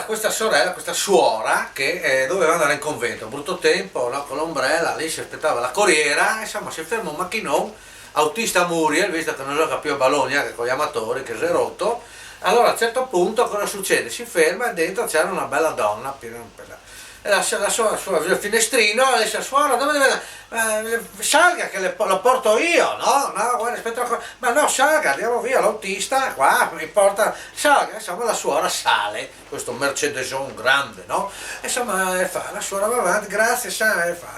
questa sorella, questa suora che doveva andare in convento, brutto tempo, no, con l'ombrella, lì si aspettava la corriera, insomma si ferma un macchinone, autista Muriel, visto che non gioca più a Bologna che con gli amatori, che si è rotto. Allora a un certo punto cosa succede? Si ferma e dentro c'era una bella donna, e la sua il finestrino, e dice: suora, dove deve andare? Salga che lo porto io, no? No, guarda, aspetta, ma no, salga, andiamo via, l'autista qua mi porta, salga. Insomma la suora sale, questo Mercedeson grande, no? Insomma la suora va avanti, grazie,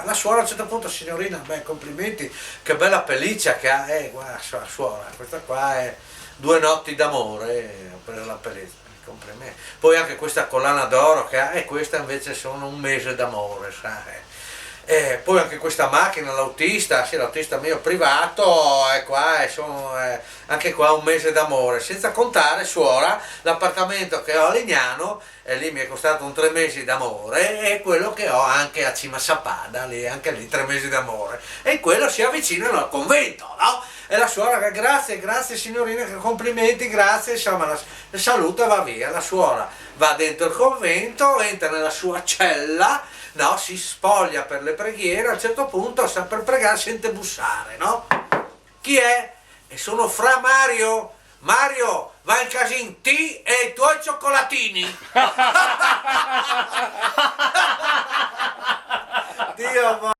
la suora a un certo punto: signorina, beh, complimenti, che bella pelliccia che ha, guarda, suora, questa qua è 2 notti d'amore, ho preso la pelliccia. Complimenti. Poi anche questa collana d'oro che ha, e questa invece sono 1 mese d'amore, sai. E poi anche questa macchina, l'autista, sì, l'autista mio privato, e qua sono anche qua 1 mese d'amore, senza contare, suora, l'appartamento che ho a Lignano, e lì mi è costato un 3 mesi d'amore, e quello che ho anche a Cima Sappada, lì, anche lì 3 mesi d'amore, e quello si avvicinano al convento, no? E la suora che grazie signorina, che complimenti, grazie, insomma la saluta e va via. La suora va dentro il convento, entra nella sua cella, no, si spoglia per le preghiere, a un certo punto sta per pregare, sente bussare, no? Chi è? E sono Fra Mario. Mario, va in casin T e i tuoi cioccolatini. Dio